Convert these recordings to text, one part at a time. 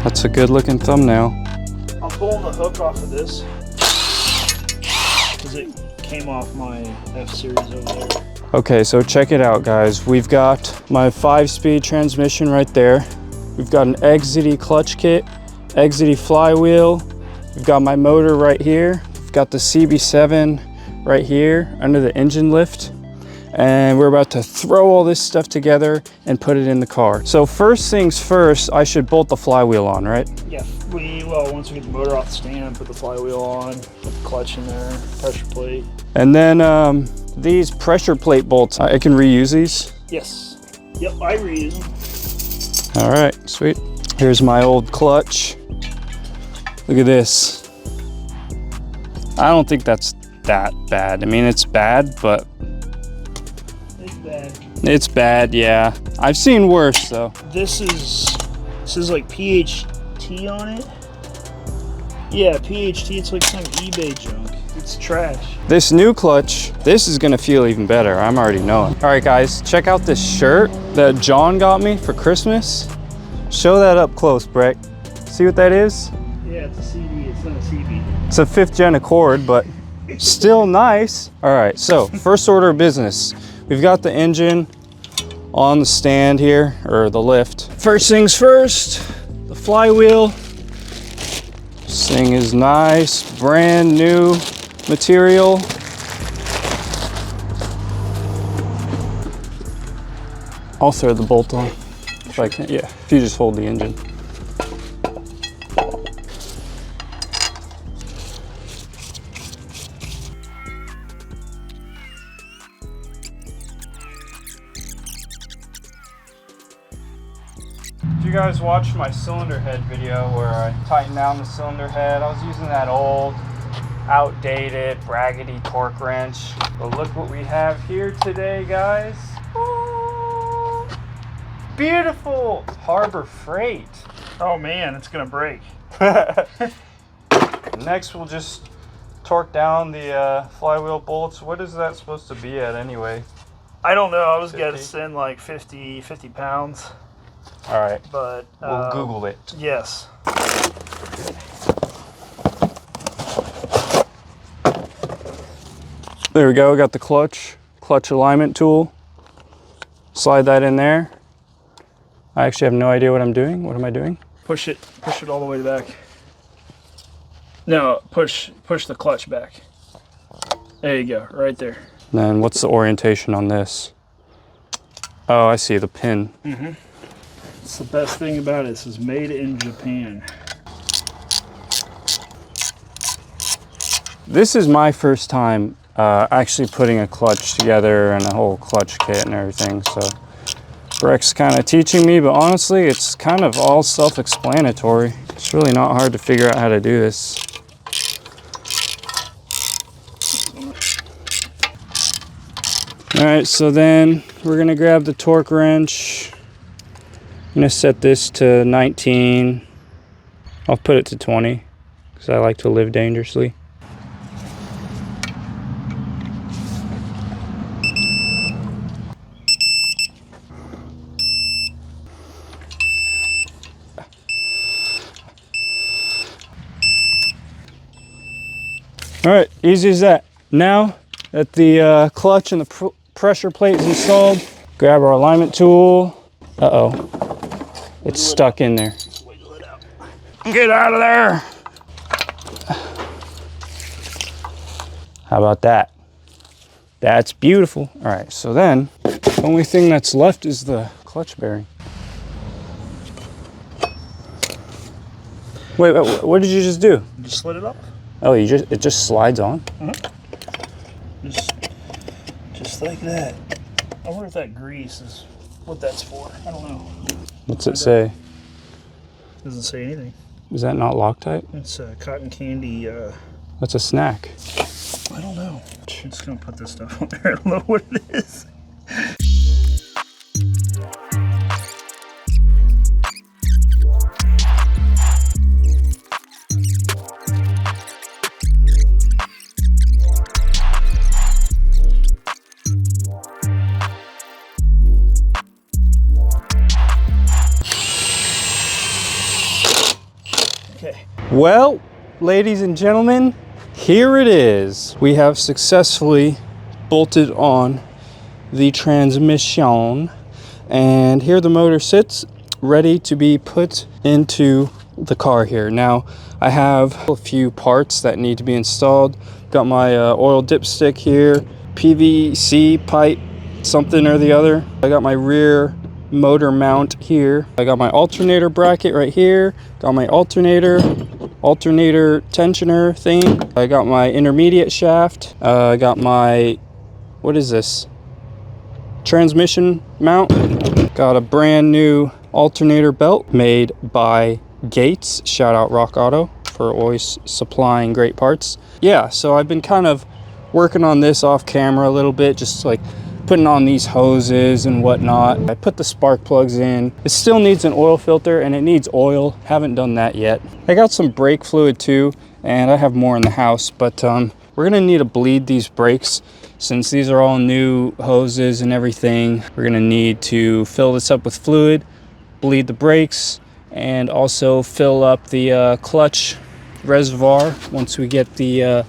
That's a good looking thumbnail. I'm pulling the hook off of this because it came off my F-Series over there. Okay, so check it out, guys. We've got my 5-speed transmission right there. We've got an EXEDY clutch kit, EXEDY flywheel. We've got my motor right here. We've got the CB7 right here under the engine lift. And we're about to throw all this stuff together and put it in the car. So first things first, I should bolt the flywheel on, right? Yeah, well, once we get the motor off the stand, put the flywheel on, put the clutch in there, pressure plate. And then these pressure plate bolts, I can reuse these? Yes. Yep, I reuse them. All right, sweet. Here's my old clutch. Look at this. I don't think that's that bad. I mean, it's bad, but it's bad, yeah. I've seen worse though. This is like PHT on it. Yeah, PHT, it's like some eBay junk. It's trash. This new clutch, this is gonna feel even better. I'm already knowing. All right guys, check out this shirt that John got me for Christmas. Show that up close, Breck. See what that is? Yeah, it's a CD, it's not a CB. It's a 5th gen Accord, but still nice. All right, so first order of business. We've got the engine on the stand here, or the lift. First things first, the flywheel. This thing is nice, brand new material. I'll throw the bolt on if I can. Yeah, if you just hold the engine. If you guys watched my cylinder head video where I tightened down the cylinder head, I was using that old, outdated, brackety torque wrench. But look what we have here today, guys. Ooh, beautiful Harbor Freight. Oh man, it's gonna break. Next, we'll just torque down the flywheel bolts. What is that supposed to be at anyway? I don't know, I was guessing like 50 pounds. All right, But we'll Google it. Yes. There we go, we got the clutch alignment tool. Slide that in there. I actually have no idea what I'm doing. What am I doing? Push it all the way back. No, push the clutch back. There you go, right there. And then what's the orientation on this? Oh, I see, the pin. Mm-hmm. It's the best thing about it. This is made in Japan. This is my first time actually putting a clutch together and a whole clutch kit and everything, so Breck's kind of teaching me, but honestly, it's kind of all self-explanatory. It's really not hard to figure out how to do this. All right, so then we're gonna grab the torque wrench. I'm gonna set this to 19. I'll put it to 20 because I like to live dangerously. All right, easy as that. Now that the clutch and the pressure plate is installed, grab our alignment tool. Uh-oh, it's stuck in there. Get out of there. How about that? That's beautiful. All right, so then the only thing that's left is the clutch bearing. Wait, what did you just do? Just slid it up. Oh, it just slides on? Mm-hmm. Just like that. I wonder if that grease is what that's for. I don't know. What's it say? Doesn't say anything. Is that not Loctite? It's cotton candy. That's a snack. I don't know. I'm just gonna put this stuff on there. I don't know what it is. Well, ladies and gentlemen, here it is. We have successfully bolted on the transmission, and here the motor sits ready to be put into the car here. Now I have a few parts that need to be installed. Got my oil dipstick here, PVC pipe, something or the other. I got my rear motor mount here. I got my alternator bracket right here. Got my alternator tensioner thing. I got my intermediate shaft. I got my, what is this? Transmission mount. Got a brand new alternator belt made by Gates. Shout out Rock Auto for always supplying great parts. Yeah, so I've been kind of working on this off camera a little bit, just like putting on these hoses and whatnot. I put the spark plugs in. It still needs an oil filter and it needs oil. Haven't done that yet. I got some brake fluid too, and I have more in the house, but we're gonna need to bleed these brakes. Since these are all new hoses and everything, we're gonna need to fill this up with fluid, bleed the brakes, and also fill up the clutch reservoir once we get the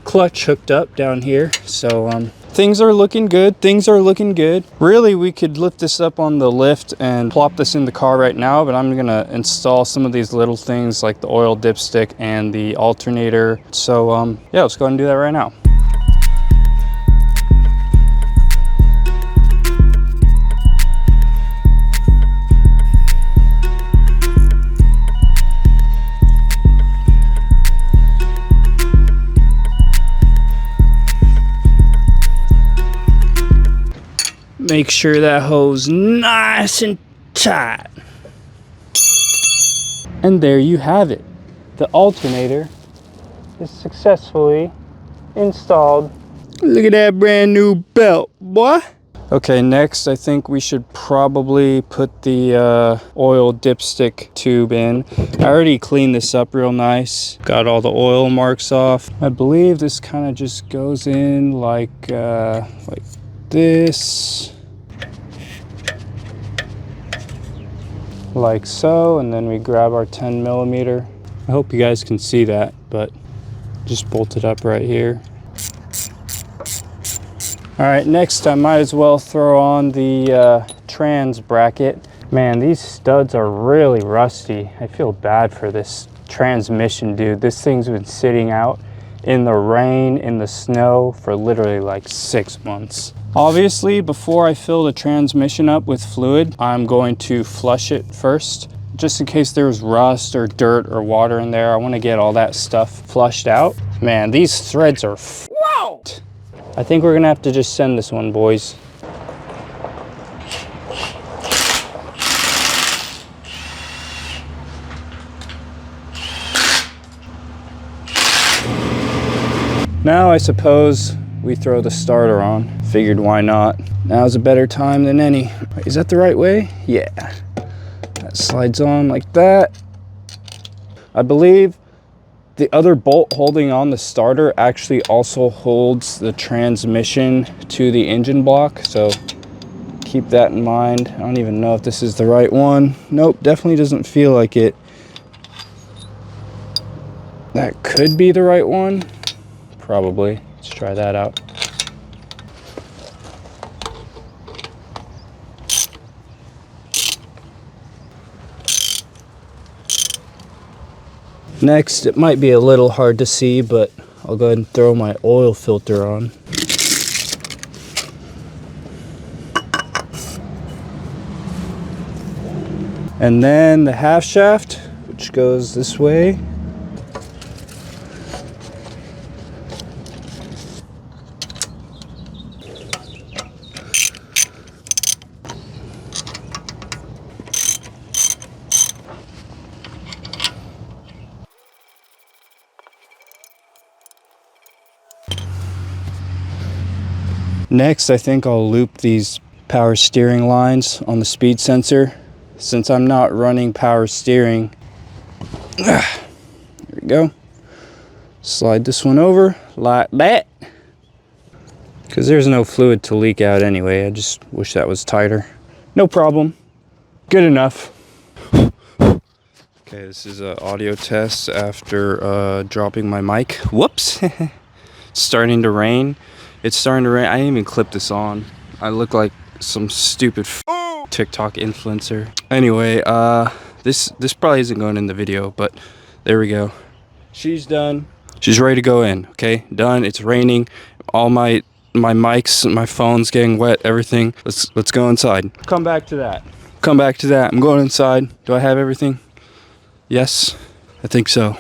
clutch hooked up down here. So things are looking good. Things are looking good. Really, we could lift this up on the lift and plop this in the car right now, but I'm gonna install some of these little things like the oil dipstick and the alternator. So yeah, let's go ahead and do that right now. Make sure that hose nice and tight. And there you have it. The alternator is successfully installed. Look at that brand new belt, boy. Okay, next I think we should probably put the oil dipstick tube in. I already cleaned this up real nice. Got all the oil marks off. I believe this kind of just goes in like this. Like so, and then we grab our 10 millimeter. I hope you guys can see that, but just bolt it up right here. All right, next I might as well throw on the trans bracket. Man, these studs are really rusty. I feel bad for this transmission, dude. This thing's been sitting out in the rain, in the snow for literally like 6 months. Obviously, before I fill the transmission up with fluid, I'm going to flush it first, just in case there's rust or dirt or water in there. I want to get all that stuff flushed out. Man, these threads are whoa! I think we're gonna have to just send this one, boys. Now I suppose we throw the starter on. Figured why not. Now's a better time than any. Is that the right way? Yeah. That slides on like that. I believe the other bolt holding on the starter actually also holds the transmission to the engine block, so keep that in mind. I don't even know if this is the right one. Nope, definitely doesn't feel like it. That could be the right one. Probably. Let's try that out. Next, it might be a little hard to see, but I'll go ahead and throw my oil filter on. And then the half shaft, which goes this way. Next, I think I'll loop these power steering lines on the speed sensor. Since I'm not running power steering, there we go. Slide this one over like that. Because there's no fluid to leak out anyway. I just wish that was tighter. No problem. Good enough. Okay, this is an audio test after dropping my mic. Whoops! It's starting to rain. It's starting to rain. I didn't even clip this on. I look like some stupid TikTok influencer. Anyway, this probably isn't going in the video, but there we go. She's done. She's ready to go in. Okay, done. It's raining. All my mics, my phone's getting wet. Everything. Let's go inside. Come back to that. Come back to that. I'm going inside. Do I have everything? Yes, I think so.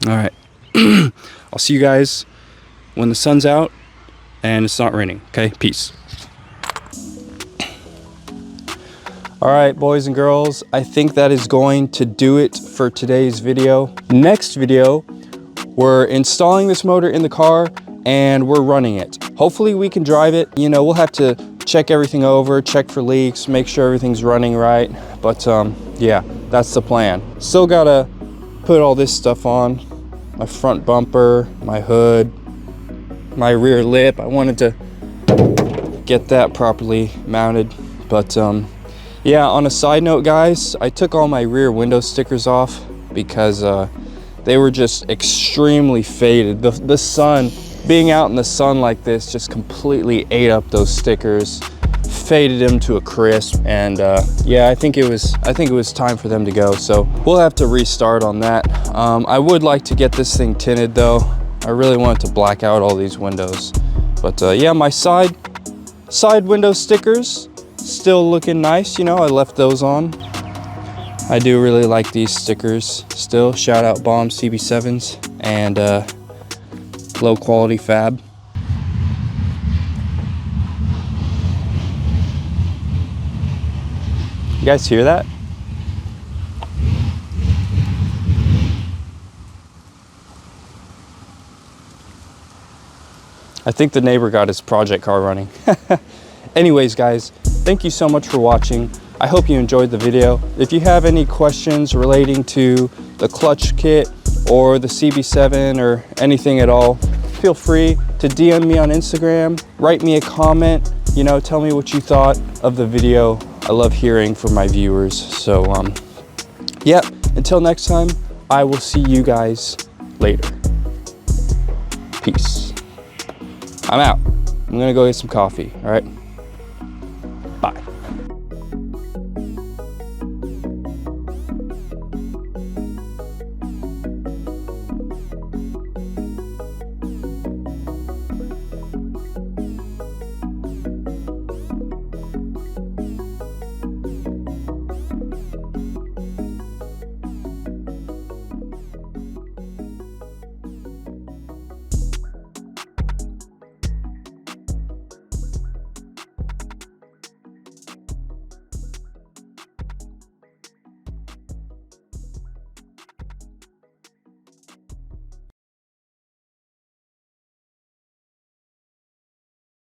All right. I'll see you guys when the sun's out and it's not raining. Okay, peace. All right, boys and girls, I think that is going to do it for today's video. Next video, we're installing this motor in the car and we're running it. Hopefully we can drive it. You know, we'll have to check everything over, check for leaks, make sure everything's running right. But yeah, that's the plan. Still gotta put all this stuff on. My front bumper, my hood, my rear lip. I wanted to get that properly mounted. But yeah, on a side note, guys, I took all my rear window stickers off because they were just extremely faded. The sun, being out in the sun like this, just completely ate up those stickers, faded them to a crisp, and yeah, I think it was time for them to go. So we'll have to restart on that. I would like to get this thing tinted though. I really want to black out all these windows. But yeah, my side window stickers still looking nice. You know, I left those on. I do really like these stickers still. Shout out Bomb CB7s and low quality fab. You guys hear that? I think the neighbor got his project car running. Anyways, guys, thank you so much for watching. I hope you enjoyed the video. If you have any questions relating to the clutch kit or the CB7 or anything at all, feel free to DM me on Instagram, write me a comment, you know, tell me what you thought of the video. I love hearing from my viewers. So yeah, until next time, I will see you guys later. Peace. I'm out. I'm gonna go get some coffee, all right?